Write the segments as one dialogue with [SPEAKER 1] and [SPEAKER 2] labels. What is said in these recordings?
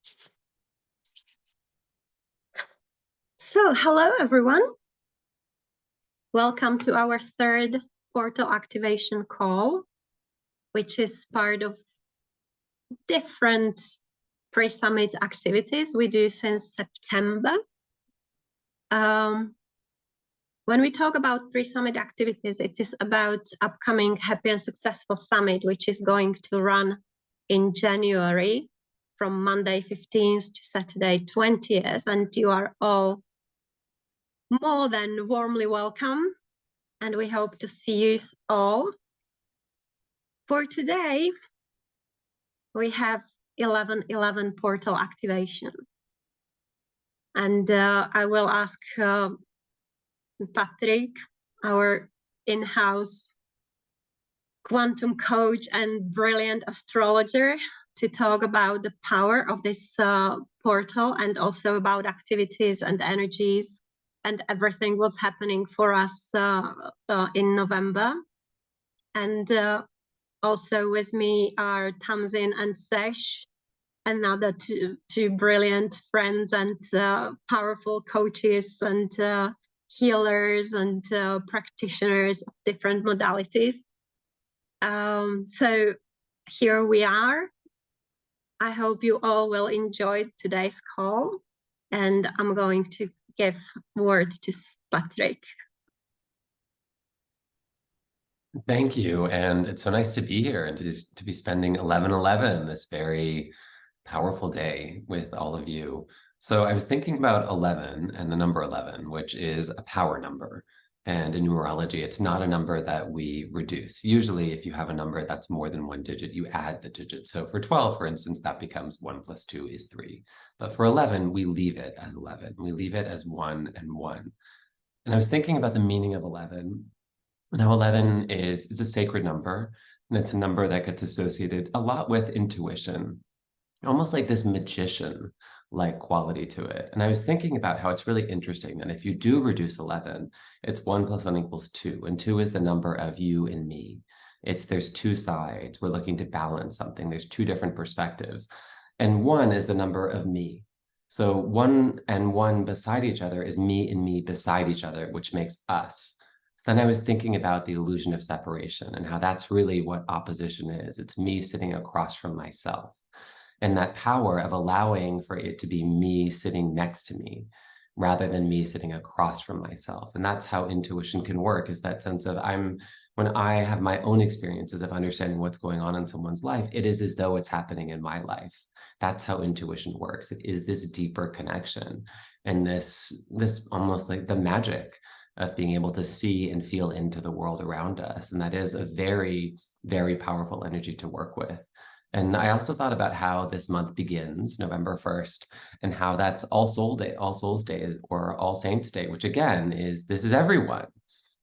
[SPEAKER 1] So, hello everyone. Welcome to our third portal activation call, which is part of different pre-summit activities we do since September. When we talk about pre-summit activities, it is about upcoming Happy and Successful Summit, which is going to run in January from Monday 15th to Saturday 20th, and you are all more than warmly welcome, and we hope to see you all. For today, we have 11/11 portal activation, and I will ask Patrick, our in-house quantum coach and brilliant astrologer, to talk about the power of this portal and also about activities and energies and everything what's happening for us in November. And also with me are Tamzin and Sesh, another two brilliant friends and powerful coaches and healers and practitioners of different modalities. So here we are. I hope you all will enjoy today's call, and I'm going to give words to Patrick.
[SPEAKER 2] Thank you, and it's so nice to be here and to be spending 11/11, this very powerful day with all of you. So I was thinking about 11 and the number 11, which is a power number. And in numerology, it's not a number that we reduce. Usually, if you have a number that's more than one digit, you add the digit. So for 12, for instance, that becomes 1 + 2 is 3. But for 11, we leave it as 11. We leave it as 1 and 1. And I was thinking about the meaning of 11. Now, 11 it's a sacred number, and it's a number that gets associated a lot with intuition, almost like this magician-like quality to it. And I was thinking about how it's really interesting that if you do reduce 11, it's 1 + 1 = 2, and 2 is the number of you and me. There's two sides. We're looking to balance something. There's two different perspectives. And 1 is the number of me. So 1 and 1 beside each other is me and me beside each other, which makes us. Then I was thinking about the illusion of separation and how that's really what opposition is. It's me sitting across from myself. And that power of allowing for it to be me sitting next to me rather than me sitting across from myself. And that's how intuition can work, is that sense of when I have my own experiences of understanding what's going on in someone's life, it is as though it's happening in my life. That's how intuition works. It is this deeper connection and this almost like the magic of being able to see and feel into the world around us. And that is a very, very powerful energy to work with. And I also thought about how this month begins, November 1st, and how that's All Souls Day, or All Saints Day, which again this is everyone.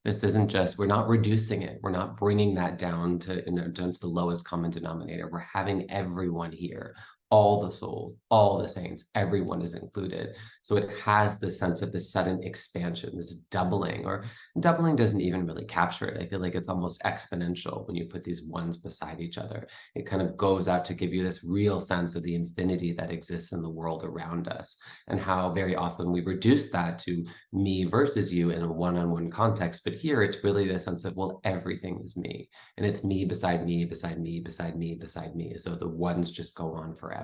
[SPEAKER 2] This isn't just, we're not reducing it. We're not bringing that down to the lowest common denominator. We're having everyone here. All the souls, all the saints, everyone is included. So it has this sense of this sudden expansion, this doubling, or doubling doesn't even really capture it. I feel like it's almost exponential when you put these ones beside each other. It kind of goes out to give you this real sense of the infinity that exists in the world around us, and how very often we reduce that to me versus you in a one-on-one context. But here it's really the sense of, well, everything is me, and it's me beside me, beside me, beside me, beside me, as though the ones just go on forever.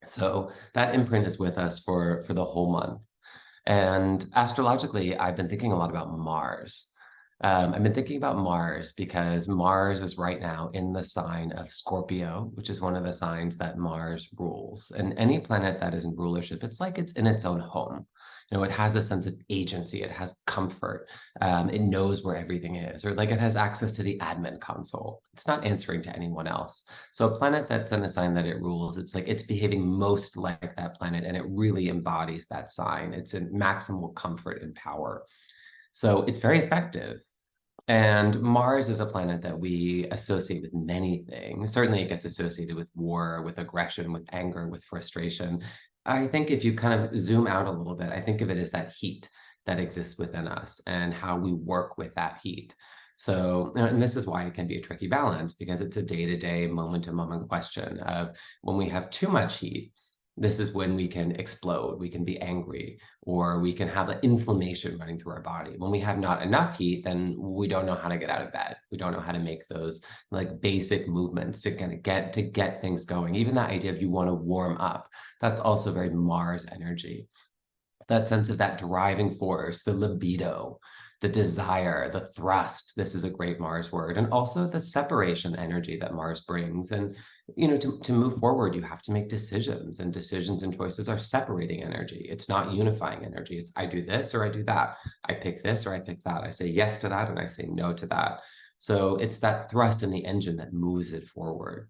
[SPEAKER 2] So that imprint is with us for the whole month. And astrologically, I've been thinking a lot about Mars. I've been thinking about Mars because Mars is right now in the sign of Scorpio, which is one of the signs that Mars rules. And any planet that is in rulership, it's like it's in its own home. It has a sense of agency. It has comfort. It knows where everything is, or like it has access to the admin console. It's not answering to anyone else. So a planet that's in a sign that it rules, it's like it's behaving most like that planet, and it really embodies that sign. It's in maximal comfort and power. So it's very effective. And Mars is a planet that we associate with many things. Certainly it gets associated with war, with aggression, with anger, with frustration. I think if you kind of zoom out a little bit, I think of it as that heat that exists within us and how we work with that heat. So, and this is why it can be a tricky balance, because it's a day-to-day, moment-to-moment question of when we have too much heat, This is when we can explode, we can be angry, or we can have the inflammation running through our body. When we have not enough heat, then we don't know how to get out of bed. We don't know how to make those like basic movements to kind of get things going. Even that idea of you want to warm up, that's also very Mars energy. That sense of that driving force, the libido, the desire, the thrust. This is a great Mars word. And also the separation energy that Mars brings. And, to move forward, you have to make decisions, and decisions and choices are separating energy. It's not unifying energy. It's I do this or I do that. I pick this or I pick that. I say yes to that and I say no to that. So it's that thrust in the engine that moves it forward.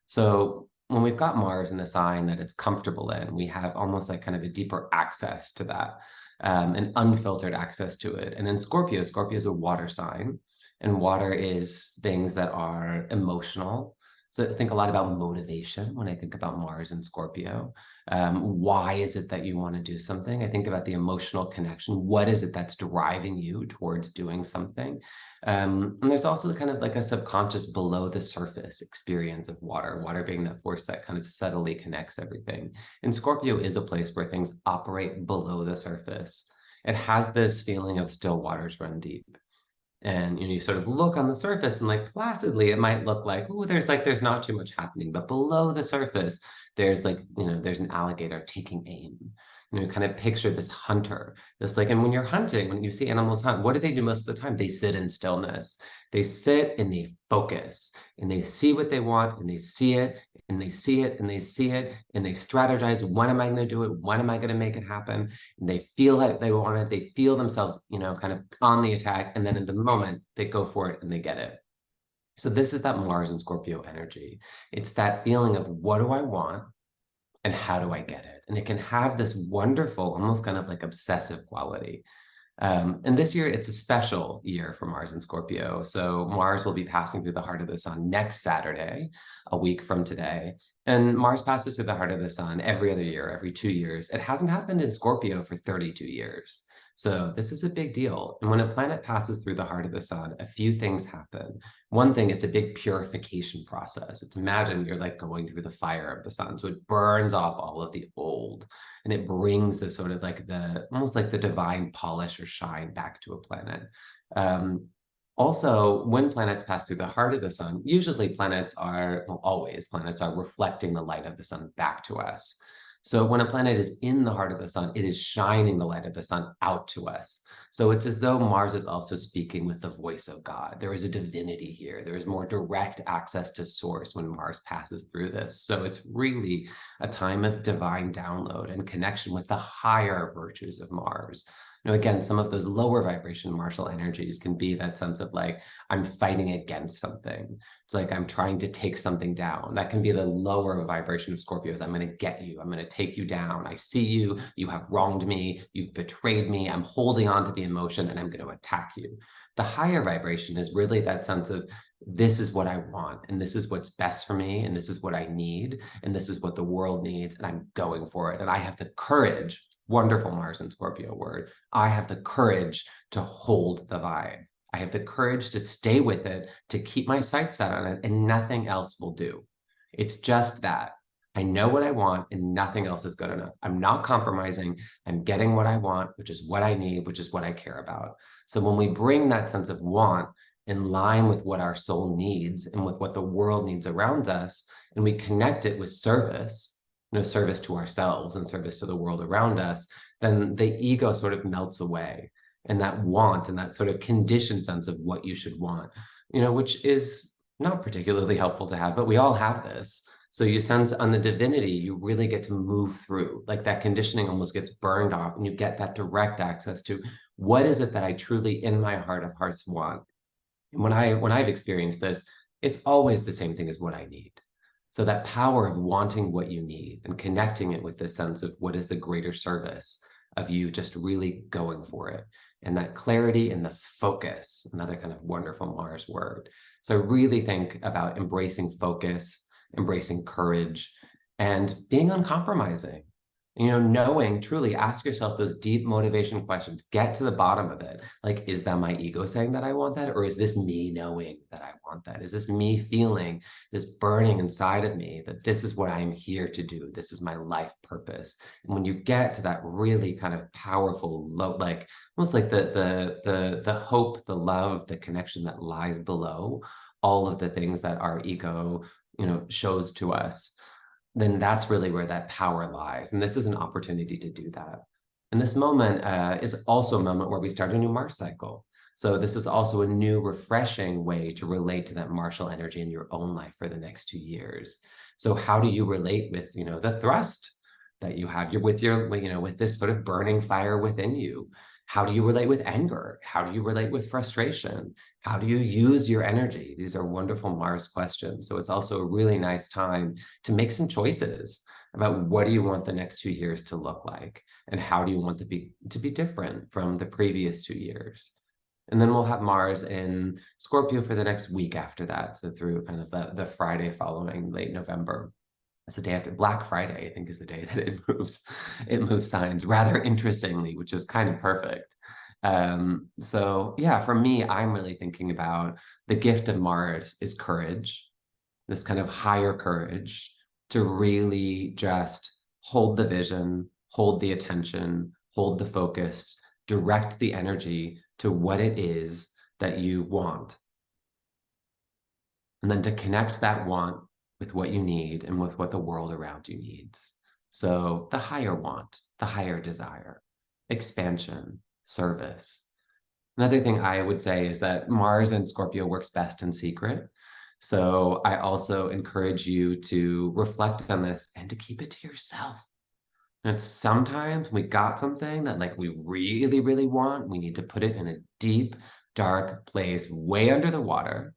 [SPEAKER 2] So when we've got Mars in a sign that it's comfortable in, we have almost like kind of a deeper access to that, an unfiltered access to it. And in Scorpio, Scorpio is a water sign, and water is things that are emotional. So I think a lot about motivation when I think about Mars and Scorpio. Why is it that you want to do something? I think about the emotional connection. What is it that's driving you towards doing something? And there's also kind of like a subconscious below the surface experience of water being that force that kind of subtly connects everything. And Scorpio is a place where things operate below the surface. It has this feeling of still waters run deep. And you sort of look on the surface and like placidly it might look like, oh, there's not too much happening, but below the surface there's like, there's an alligator taking aim. Kind of picture this hunter, this like, and when you're hunting, when you see animals hunt, what do they do most of the time? They sit in stillness. They sit and they focus, and they see what they want, and they see it, and they see it, and they see it, and they strategize. When am I going to do it? When am I going to make it happen? And they feel like they want it. They feel themselves, kind of on the attack. And then in the moment, they go for it and they get it. So this is that Mars and Scorpio energy. It's that feeling of what do I want and how do I get it? And it can have this wonderful, almost kind of like obsessive quality. And this year, it's a special year for Mars and Scorpio. So Mars will be passing through the heart of the sun next Saturday, a week from today. And Mars passes through the heart of the sun every other year, every 2 years. It hasn't happened in Scorpio for 32 years. So this is a big deal. And when a planet passes through the heart of the sun, a few things happen. One thing, it's a big purification process. It's imagine you're like going through the fire of the sun. So it burns off all of the old, and it brings the sort of like almost like the divine polish or shine back to a planet. Also, when planets pass through the heart of the sun, usually planets are, well, always planets are reflecting the light of the sun back to us. So when a planet is in the heart of the sun, it is shining the light of the sun out to us. So it's as though Mars is also speaking with the voice of God. There is a divinity here. There is more direct access to source when Mars passes through this. So it's really a time of divine download and connection with the higher virtues of Mars. Again, some of those lower vibration martial energies can be that sense of like, I'm fighting against something. It's like I'm trying to take something down. That can be the lower vibration of Scorpios. I'm going to get you. I'm going to take you down. I see you. You have wronged me. You've betrayed me. I'm holding on to the emotion and I'm going to attack you. The higher vibration is really that sense of this is what I want, and this is what's best for me, and this is what I need, and this is what the world needs, and I'm going for it. And I have the courage, wonderful Mars and Scorpio word, I have the courage to hold the vibe. I have the courage to stay with it, to keep my sights set on it, and nothing else will do. It's just that. I know what I want and nothing else is good enough. I'm not compromising. I'm getting what I want, which is what I need, which is what I care about. So when we bring that sense of want in line with what our soul needs and with what the world needs around us, and we connect it with service, service to ourselves and service to the world around us, then the ego sort of melts away. And that want and that sort of conditioned sense of what you should want, which is not particularly helpful to have, but we all have this. So you sense on the divinity, you really get to move through, like that conditioning almost gets burned off, and you get that direct access to what is it that I truly in my heart of hearts want. And when I've experienced this, it's always the same thing as what I need. So that power of wanting what you need and connecting it with this sense of what is the greater service of you just really going for it. And that clarity and the focus, another kind of wonderful Mars word. So I really think about embracing focus, embracing courage, and being uncompromising. You know, knowing, truly ask yourself those deep motivation questions, get to the bottom of it. Like, is that my ego saying that I want that? Or is this me knowing that I want that? Is this me feeling this burning inside of me that this is what I'm here to do? This is my life purpose. And when you get to that really kind of powerful, like almost like the hope, the love, the connection that lies below all of the things that our ego, you know, shows to us, then that's really where that power lies. And this is an opportunity to do that. And this moment is also a moment where we start a new Mars cycle. So this is also a new, refreshing way to relate to that martial energy in your own life for the next 2 years. So how do you relate with, you know, the thrust that you have? You're with your, you know, with this sort of burning fire within you. How do you relate with anger? How do you relate with frustration? How do you use your energy? These are wonderful Mars questions. So it's also a really nice time to make some choices about what do you want the next 2 years to look like, and how do you want to be different from the previous 2 years. And then we'll have Mars in Scorpio for the next week after that. So through kind of the Friday following late November. It's the day after Black Friday, I think, is the day that it moves signs rather interestingly, which is kind of perfect. So yeah, for me, I'm really thinking about the gift of Mars is courage, this kind of higher courage to really just hold the vision, hold the attention, hold the focus, direct the energy to what it is that you want. And then to connect that want with what you need and with what the world around you needs. So the higher want, the higher desire, expansion, service. Another thing I would say is that Mars in Scorpio works best in secret. So I also encourage you to reflect on this and to keep it to yourself. And sometimes we got something that like we really, really want. We need to put it in a deep, dark place way under the water.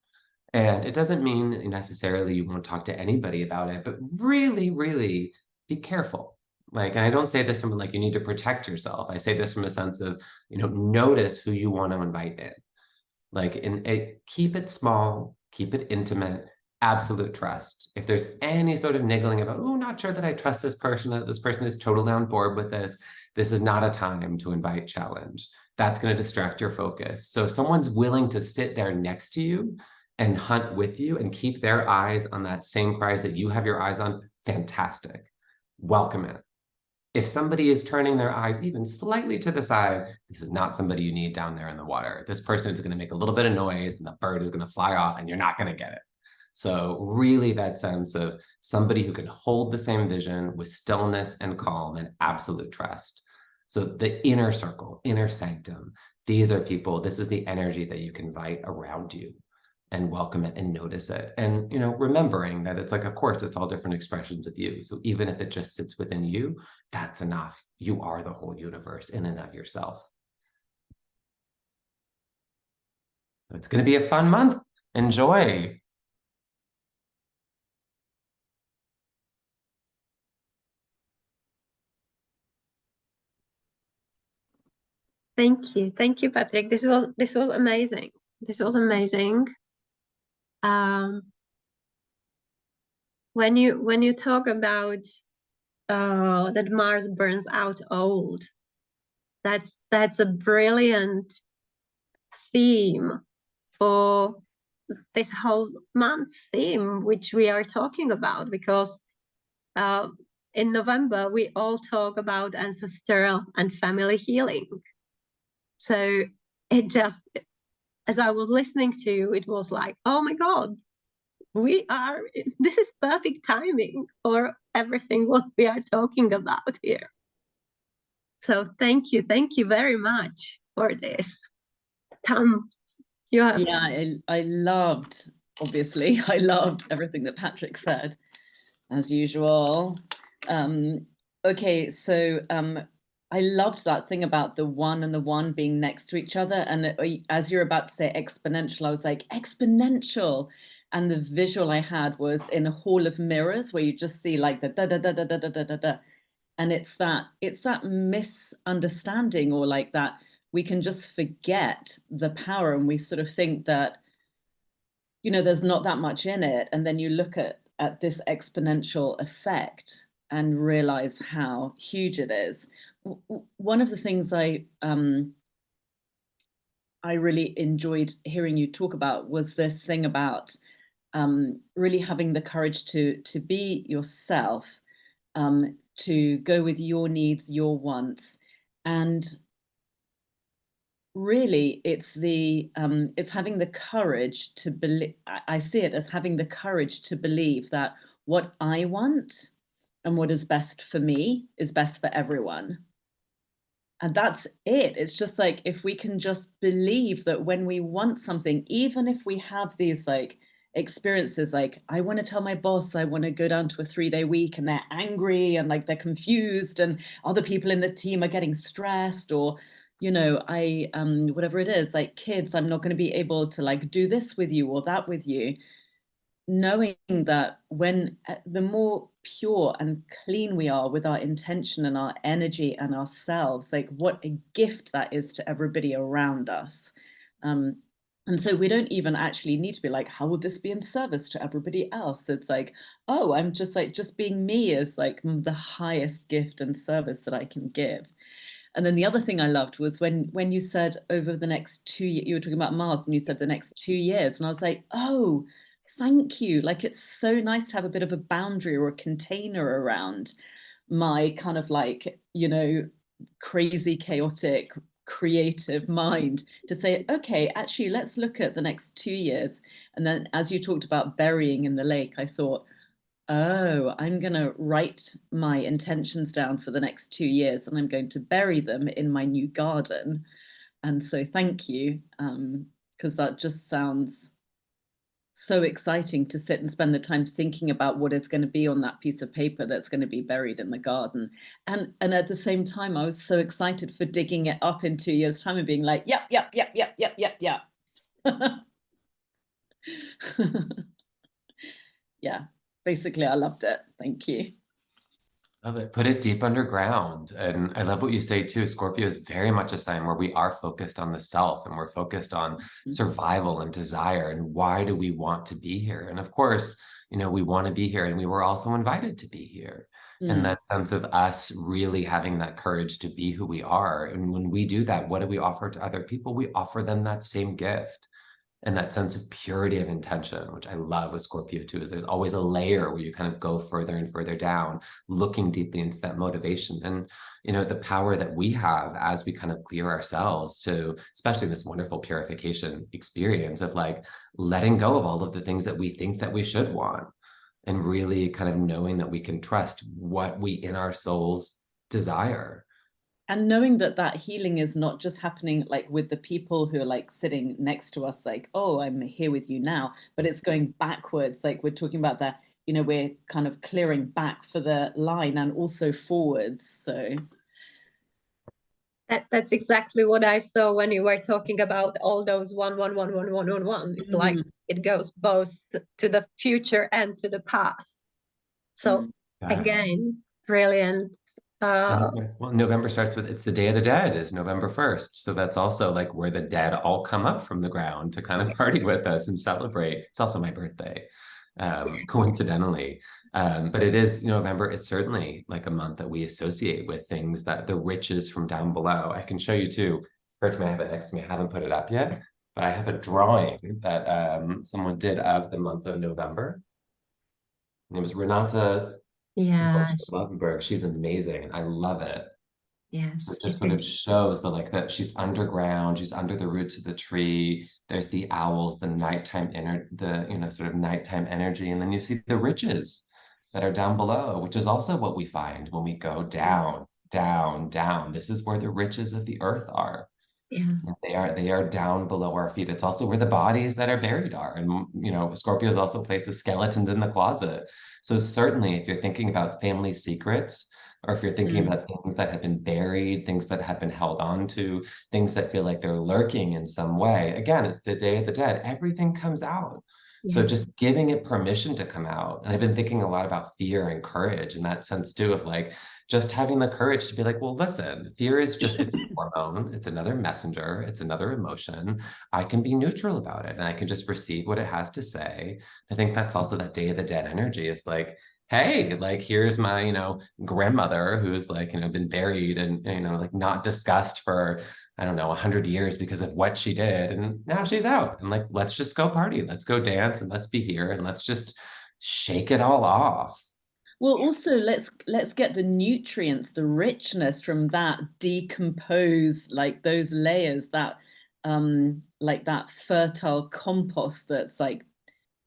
[SPEAKER 2] And it doesn't mean necessarily you won't talk to anybody about it, but really, really be careful. Like, and I don't say this from like you need to protect yourself. I say this from a sense of, you know, notice who you want to invite in. Like, keep it small, keep it intimate, absolute trust. If there's any sort of niggling about, oh, not sure that I trust this person, that this person is totally on board with this is not a time to invite challenge. That's going to distract your focus. So if someone's willing to sit there next to you and hunt with you and keep their eyes on that same prize that you have your eyes on, fantastic. Welcome it. If somebody is turning their eyes even slightly to the side, this is not somebody you need down there in the water. This person is going to make a little bit of noise and the bird is going to fly off and you're not going to get it. So really that sense of somebody who can hold the same vision with stillness and calm and absolute trust. So the inner circle, inner sanctum, these are people, this is the energy that you can invite around you and welcome it and notice it. And, you know, remembering that it's like, of course, it's all different expressions of you. So even if it just sits within you, that's enough. You are the whole universe in and of yourself. So it's going to be a fun month. Enjoy.
[SPEAKER 1] Thank you, Patrick. This was amazing. This was amazing. When you talk about that Mars burns out old, that's a brilliant theme for this whole month's theme, which we are talking about, because in November we all talk about ancestral and family healing. So it just, as I was listening to you, it was like, oh my God, this is perfect timing for everything what we are talking about here. So thank you very much for this. Tom, you have...
[SPEAKER 3] Yeah, I loved, obviously, I loved everything that Patrick said, as usual. Okay, so I loved that thing about the one and the one being next to each other. And as you're about to say exponential, I was like, exponential. And the visual I had was in a hall of mirrors where you just see like the da da da da da da da da da. And it's that misunderstanding, or like that we can just forget the power, and we sort of think that, you know, there's not that much in it. And then you look at this exponential effect, and realize how huge it is. One of the things I really enjoyed hearing you talk about was this thing about really having the courage to be yourself, to go with your needs, your wants, and really it's having the courage to believe. I see it as having the courage to believe that what I want and what is best for me is best for everyone. And that's it. It's just like, if we can just believe that when we want something, even if we have these like experiences, like I want to tell my boss I want to go down to a 3-day week, and they're angry and like they're confused, and other people in the team are getting stressed, or I whatever it is, like kids, I'm not going to be able to like do this with you or that with you. Knowing that when the more pure and clean we are with our intention and our energy and ourselves, like what a gift that is to everybody around us. And so we don't even actually need to be like, how would this be in service to everybody else? It's like, oh, I'm just like, just being me is like the highest gift and service that I can give. And then the other thing I loved was when you said over the next 2 years, you were talking about Mars, and you said the next 2 years, and I was like, oh, thank you. Like, it's so nice to have a bit of a boundary or a container around my kind of like, crazy, chaotic, creative mind, to say, okay, actually, let's look at the next 2 years. And then as you talked about burying in the lake, I thought, oh, I'm going to write my intentions down for the next 2 years, and I'm going to bury them in my new garden. And so thank you, because that just sounds so exciting, to sit and spend the time thinking about what is going to be on that piece of paper that's going to be buried in the garden. And at the same time, I was so excited for digging it up in 2 years' time and being like, yep. Yeah, basically, I loved it. Thank you.
[SPEAKER 2] Love it. Put it deep underground. And I love what you say too. Scorpio is very much a sign where we are focused on the self, and we're focused on survival and desire. And why do we want to be here? And of course, we want to be here, and we were also invited to be here. And that sense of us really having that courage to be who we are. And when we do that, what do we offer to other people? We offer them that same gift. And that sense of purity of intention, which I love with Scorpio too, is there's always a layer where you kind of go further and further down, looking deeply into that motivation. And, the power that we have as we kind of clear ourselves to, especially this wonderful purification experience of like letting go of all of the things that we think that we should want, and really kind of knowing that we can trust what we in our souls desire.
[SPEAKER 3] And knowing that that healing is not just happening like with the people who are like sitting next to us, like, oh, I'm here with you now, but it's going backwards. Like we're talking about that, we're kind of clearing back for the line and also forwards. So
[SPEAKER 1] that's exactly what I saw when you were talking about all those 1, 1, 1, 1, 1, 1, 1. It's like it goes both to the future and to the past. So again, brilliant.
[SPEAKER 2] Well, November starts with, it's the Day of the Dead, is November 1st. So that's also like where the dead all come up from the ground to kind of party with us and celebrate. It's also my birthday, coincidentally. But it is, November is certainly like a month that we associate with things that the riches from down below. I can show you too. First, I have it next to me. I haven't put it up yet, but I have a drawing that someone did of the month of November. And it was Renata.
[SPEAKER 1] Yes.
[SPEAKER 2] Lovenberg. She's amazing. I love it.
[SPEAKER 1] Yes.
[SPEAKER 2] It just sort of shows that she's underground, she's under the roots of the tree. There's the owls, the nighttime sort of nighttime energy, and then you see the riches that are down below, which is also what we find when we go down, down, down. This is where the riches of the earth are.
[SPEAKER 1] Yeah.
[SPEAKER 2] They are down below our feet. It's also where the bodies that are buried are. And, Scorpios also places skeletons in the closet. So certainly if you're thinking about family secrets, or if you're thinking about things that have been buried, things that have been held on to, things that feel like they're lurking in some way, again, it's the Day of the Dead. Everything comes out. Yeah. So just giving it permission to come out. And I've been thinking a lot about fear and courage in that sense too, of like, just having the courage to be like, well, listen, fear is just, it's a hormone, it's another messenger, it's another emotion. I can be neutral about it, and I can just receive what it has to say. I think that's also that Day of the Dead energy, is like hey, like, here's my, grandmother who's like, been buried and, like not discussed for, I don't know, 100 years because of what she did. And now she's out and like, let's just go party. Let's go dance and let's be here and let's just shake it all off.
[SPEAKER 3] Well, also let's get the nutrients, the richness from that decompose, like those layers, that like that fertile compost that's like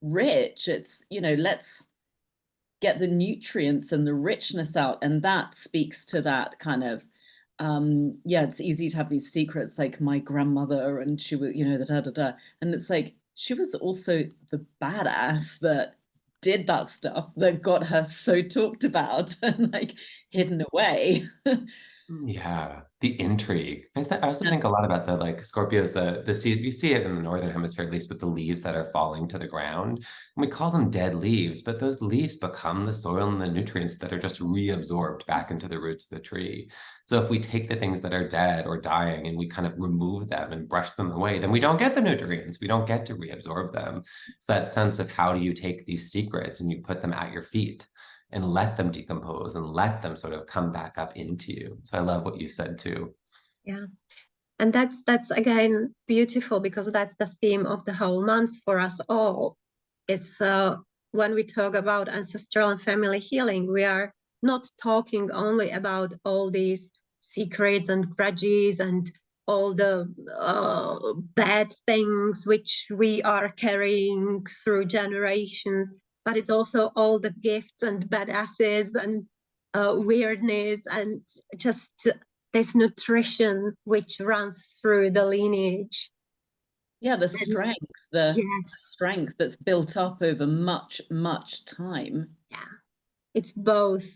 [SPEAKER 3] rich. It's, let's get the nutrients and the richness out. And that speaks to that kind of yeah, it's easy to have these secrets like my grandmother and she was, the da da da. And it's like she was also the badass that did that stuff that got her so talked about and like hidden away.
[SPEAKER 2] Yeah, the intrigue. I also think a lot about the like Scorpios, the seeds. You see it in the northern hemisphere, at least with the leaves that are falling to the ground. And we call them dead leaves, but those leaves become the soil and the nutrients that are just reabsorbed back into the roots of the tree. So if we take the things that are dead or dying and we kind of remove them and brush them away, then we don't get the nutrients. We don't get to reabsorb them. It's that sense of how do you take these secrets and you put them at your feet and let them decompose and let them sort of come back up into you. So I love what you said too.
[SPEAKER 1] Yeah. And that's again beautiful, because that's the theme of the whole month for us all. It's when we talk about ancestral and family healing, we are not talking only about all these secrets and grudges and all the bad things which we are carrying through generations, but it's also all the gifts and badasses and weirdness and just this nutrition which runs through the lineage.
[SPEAKER 3] Yeah, the strength, the
[SPEAKER 1] yes.
[SPEAKER 3] strength that's built up over much, much time.
[SPEAKER 1] Yeah, it's both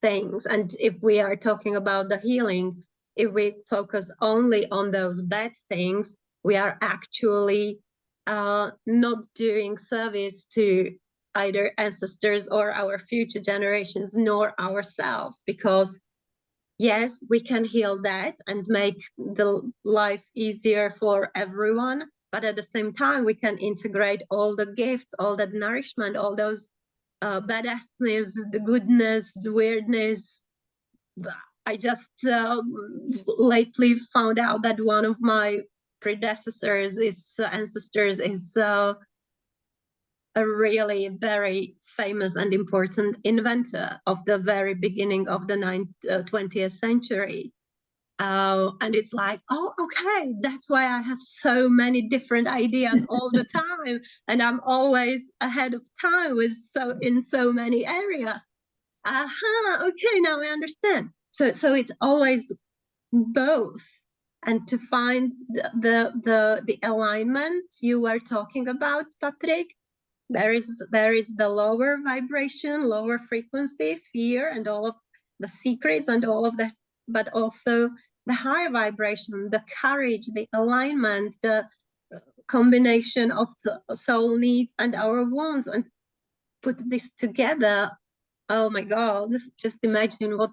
[SPEAKER 1] things. And if we are talking about the healing, if we focus only on those bad things, we are actually not doing service to either ancestors or our future generations, nor ourselves, because yes, we can heal that and make the life easier for everyone, but at the same time we can integrate all the gifts, all that nourishment, all those badassness, the goodness, the weirdness. I just lately found out that one of my predecessors is ancestors is a really very famous and important inventor of the very beginning of the 20th century. And it's like, oh, okay, that's why I have so many different ideas all the time. And I'm always ahead of time with in so many areas. Okay, now I understand. So it's always both. And to find the alignment you were talking about, Patrick, there is the lower vibration, lower frequency, fear, and all of the secrets and all of that, but also the higher vibration, the courage, the alignment, the combination of the soul needs and our wants, and put this together. Oh my God, just imagine what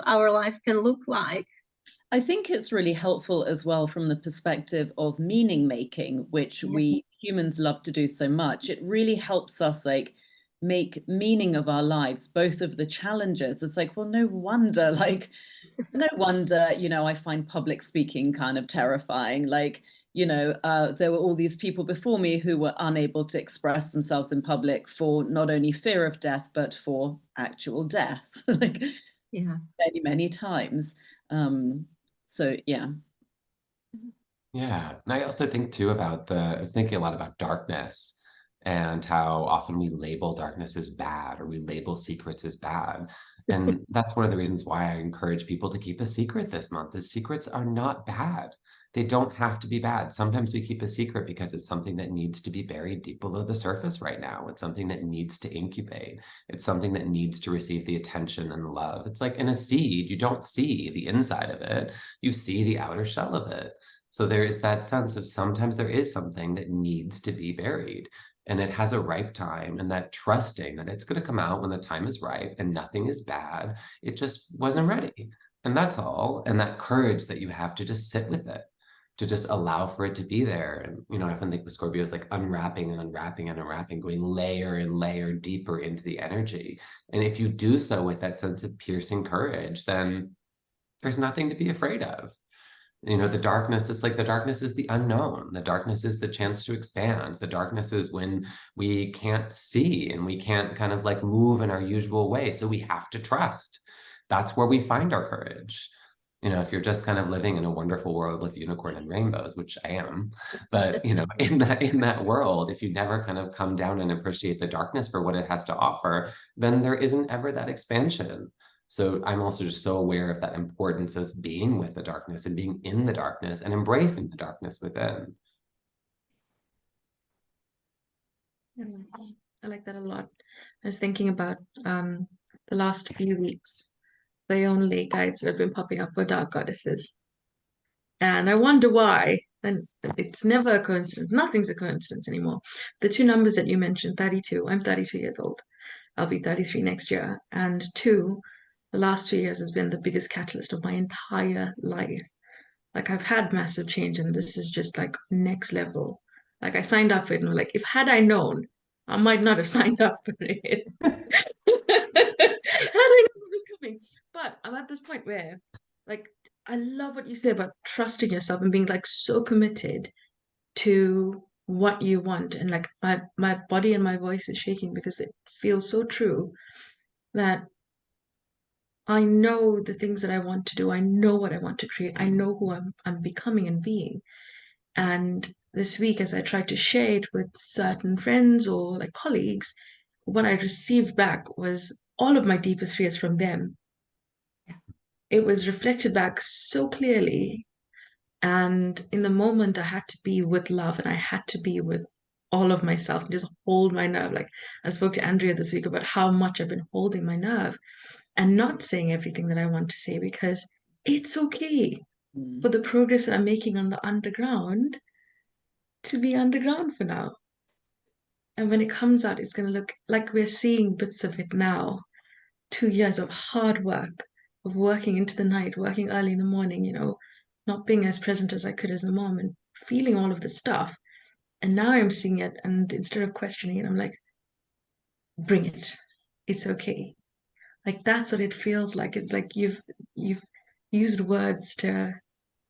[SPEAKER 1] our life can look like.
[SPEAKER 3] I think it's really helpful as well from the perspective of meaning making, which yes. We humans love to do so much. It really helps us like make meaning of our lives, both of the challenges. It's like, well, no wonder, I find public speaking kind of terrifying. Like, there were all these people before me who were unable to express themselves in public for not only fear of death, but for actual death, like many, many times. So, yeah.
[SPEAKER 2] Yeah. And I also think too about thinking a lot about darkness and how often we label darkness as bad or we label secrets as bad. And that's one of the reasons why I encourage people to keep a secret this month. The secrets are not bad. They don't have to be bad. Sometimes we keep a secret because it's something that needs to be buried deep below the surface right now. It's something that needs to incubate. It's something that needs to receive the attention and the love. It's like in a seed, you don't see the inside of it. You see the outer shell of it. So there is that sense of sometimes there is something that needs to be buried and it has a ripe time, and that trusting that it's going to come out when the time is right and nothing is bad. It just wasn't ready. And that's all. And that courage that you have to just sit with it, to just allow for it to be there. And, you know, I often think with Scorpio is like unwrapping and unwrapping and unwrapping, going layer and layer deeper into the energy. And if you do so with that sense of piercing courage, then there's nothing to be afraid of. You know, the darkness is like, the darkness is the unknown. The darkness is the chance to expand. The darkness is when we can't see and we can't kind of like move in our usual way. So we have to trust. That's where we find our courage. You know, if you're just kind of living in a wonderful world of unicorn and rainbows, which I am, but you know, in that world, if you never kind of come down and appreciate the darkness for what it has to offer, then there isn't ever that expansion. So I'm also just so aware of that importance of being with the darkness and being in the darkness and embracing the darkness within.
[SPEAKER 4] I like that a lot. I was thinking about the last few weeks, the only guides that have been popping up were dark goddesses. And I wonder why. And it's never a coincidence. Nothing's a coincidence anymore. The two numbers that you mentioned, 32, I'm 32 years old. I'll be 33 next year. And 2, the last 2 years has been the biggest catalyst of my entire life. Like I've had massive change, and this is just like next level. Like I signed up for it and like, if had I known, I might not have signed up for it. Had I known what was coming. But I'm at this point where like I love what you say about trusting yourself and being like so committed to what you want. And like my body and my voice is shaking because it feels so true that I know the things that I want to do. I know what I want to create. I know who I'm becoming and being. And this week, as I tried to share it with certain friends or like colleagues, what I received back was all of my deepest fears from them. It was reflected back so clearly. And in the moment, I had to be with love and I had to be with all of myself and just hold my nerve. Like I spoke to Andrea this week about how much I've been holding my nerve and not saying everything that I want to say because it's okay for the progress that I'm making on the underground to be underground for now. And when it comes out, it's going to look like we're seeing bits of it now. 2 years of hard work, of working into the night, working early in the morning, you know, not being as present as I could as a mom and feeling all of the stuff. And now I'm seeing it, and instead of questioning it, I'm like, bring it. It's okay. Like that's what it feels like. It like you've used words to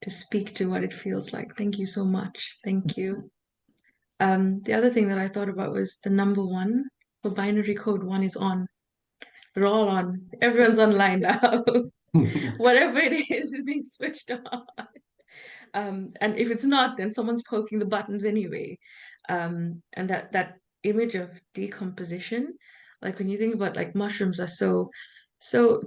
[SPEAKER 4] speak to what it feels like. Thank you so much. Thank you. The other thing that I thought about was the number 1 for binary code 1 is on. We're all on. Everyone's online now. Whatever it is being switched on. And if it's not, then someone's poking the buttons anyway. And that image of decomposition, like when you think about like mushrooms are so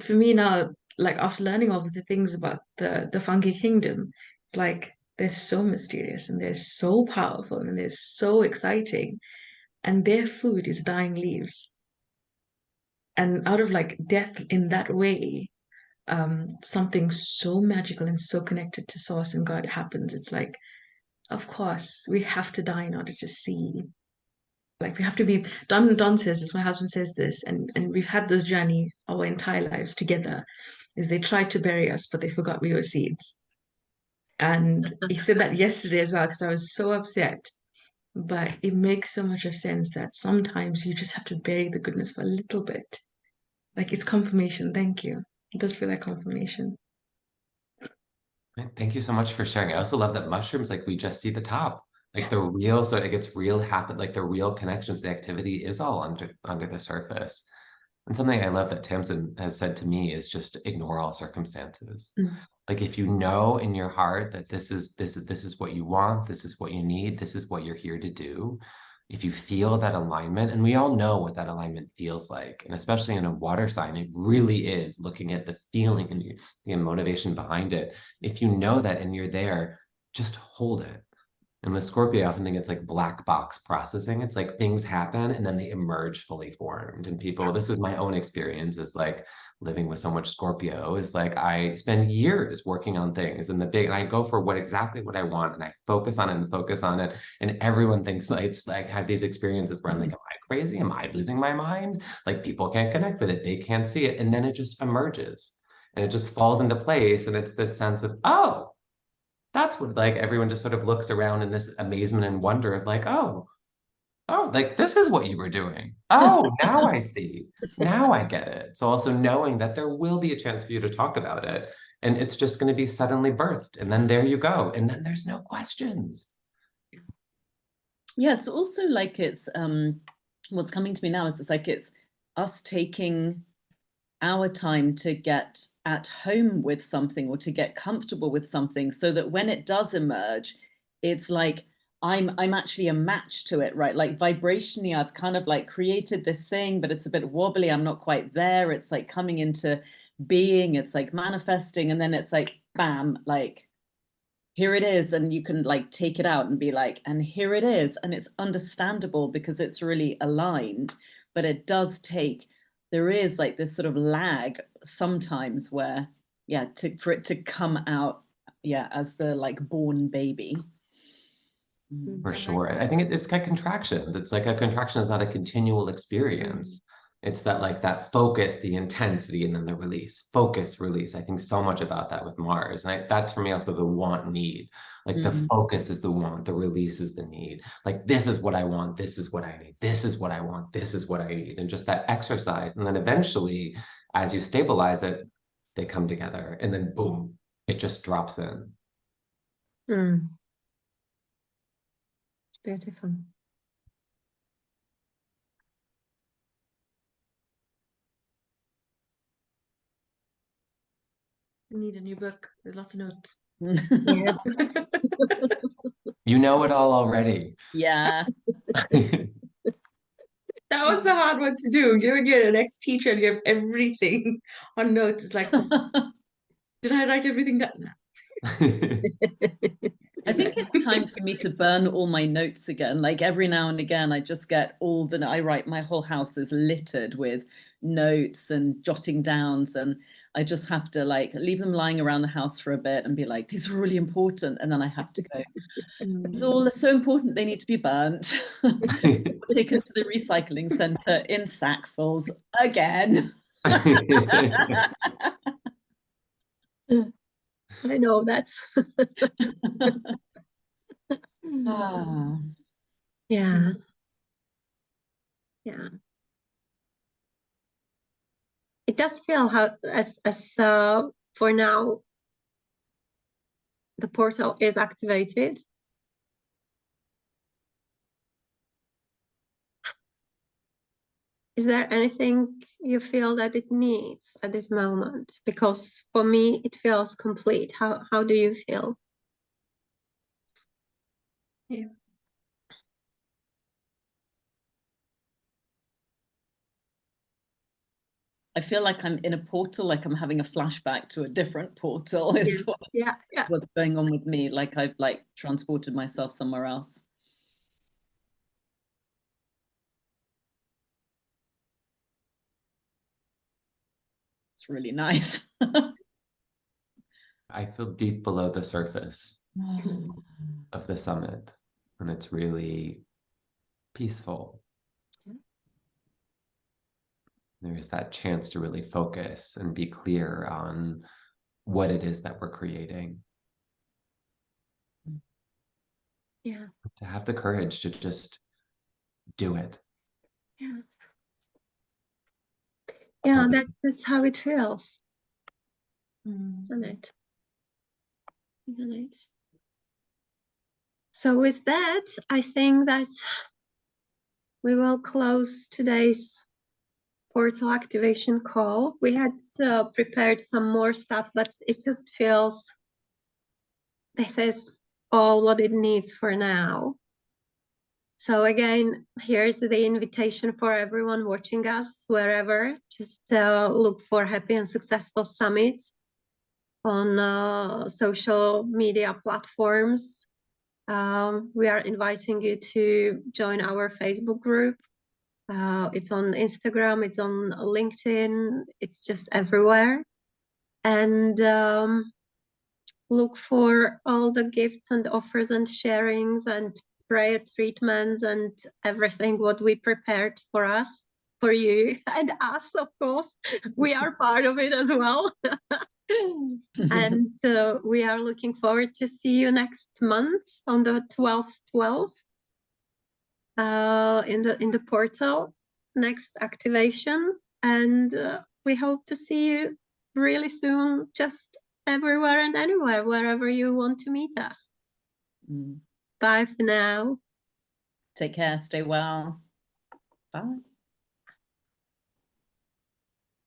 [SPEAKER 4] for me now, like after learning all of the things about the fungi kingdom, it's like they're so mysterious and they're so powerful and they're so exciting. And their food is dying leaves. And out of like death in that way, something so magical and so connected to source and God happens. It's like, of course, we have to die in order to see. Like we have to be. Don says this. My husband says this, and we've had this journey our entire lives together. Is they tried to bury us, but they forgot we were seeds. And he said that yesterday as well because I was so upset. But it makes so much of sense that sometimes you just have to bury the goodness for a little bit. Like it's confirmation. Thank you. It does feel like confirmation.
[SPEAKER 2] Thank you so much for sharing. I also love that mushrooms, like we just see the top, like the real, so it gets real happen, like the real connections, the activity is all under the surface. And something I love that Tamsin has said to me is just ignore all circumstances. Like if you know in your heart that this is what you want, this is what you need, this is what you're here to do. If you feel that alignment, and we all know what that alignment feels like, and especially in a water sign, it really is looking at the feeling and the motivation behind it. If you know that and you're there, just hold it. And with Scorpio, I often think it's like black box processing. It's like things happen and then they emerge fully formed. And people, this is my own experience, is like living with so much Scorpio, is like I spend years working on things and I go for exactly what I want and I focus on it and focus on it. And everyone thinks like, it's like, I have these experiences where I'm like, am I crazy? Am I losing my mind? Like people can't connect with it. They can't see it. And then it just emerges and it just falls into place. And it's this sense of, oh, That's what, like, everyone just sort of looks around in this amazement and wonder of like, oh, like this is what you were doing. Oh, now I see. Now I get it. So also knowing that there will be a chance for you to talk about it, and it's just going to be suddenly birthed, and then there you go, and then there's no questions.
[SPEAKER 3] Yeah, it's also like it's what's coming to me now is it's like it's us taking our time to get at home with something or to get comfortable with something, so that when it does emerge, it's like I'm actually a match to it, right? Like vibrationally, I've kind of like created this thing, but it's a bit wobbly. I'm not quite there. It's like coming into being, it's like manifesting, and then it's like, bam, like here it is, and you can like take it out and be like, and here it is, and it's understandable because it's really aligned. But it does take, there is like this sort of lag sometimes where, yeah, for it to come out, yeah, as the like born baby.
[SPEAKER 2] For sure. I think it's like contractions. It's like a contraction is not a continual experience. It's that like that focus, the intensity, and then the release. Focus, release. I think so much about that with Mars. And that's for me also the want need. Like the focus is the want, the release is the need. Like this is what I want, this is what I need, this is what I want, this is what I need. And just that exercise. And then eventually, as you stabilize it, they come together. And then boom, it just drops in.
[SPEAKER 1] Beautiful.
[SPEAKER 4] I need a new book with lots of notes.
[SPEAKER 1] Yes.
[SPEAKER 2] You know it all already.
[SPEAKER 3] Yeah.
[SPEAKER 4] That was a hard one to do. You're an ex-teacher and you have everything on notes. It's like, did I write everything down?
[SPEAKER 3] I think it's time for me to burn all my notes again. Like every now and again, I just get all the, I write, my whole house is littered with notes and jotting downs, and I just have to like leave them lying around the house for a bit and be like, these are really important. And then I have to go, it's all so important, they need to be burnt. Taken to the recycling center in sackfuls again.
[SPEAKER 1] I know that. Yeah. Yeah. It does feel how as for now the portal is activated. Is there anything you feel that it needs at this moment? Because for me, it feels complete. How do you feel?
[SPEAKER 4] Yeah.
[SPEAKER 3] I feel like I'm in a portal, like I'm having a flashback to a different portal is what's going on with me. Like I've like transported myself somewhere else. It's really nice.
[SPEAKER 2] I feel deep below the surface of the summit, and it's really peaceful. There's that chance to really focus and be clear on what it is that we're creating.
[SPEAKER 1] Yeah.
[SPEAKER 2] To have the courage to just do it.
[SPEAKER 1] Yeah. Yeah, that's how it feels. Isn't it? Isn't it? So with that, I think that we will close today's portal activation call. We had prepared some more stuff, but it just feels this is all what it needs for now. So again, here's the invitation for everyone watching us wherever. Just look for Happy and Successful Summits on social media platforms. We are inviting you to join our Facebook group. It's on Instagram, it's on LinkedIn, it's just everywhere. And look for all the gifts and offers and sharings and prayer treatments and everything what we prepared for us, for you and us, of course. We are part of it as well. And we are looking forward to see you next month on the 12th in the portal, next activation. And we hope to see you really soon, just everywhere and anywhere, wherever you want to meet us. Bye for now.
[SPEAKER 3] Take care, stay well. Bye.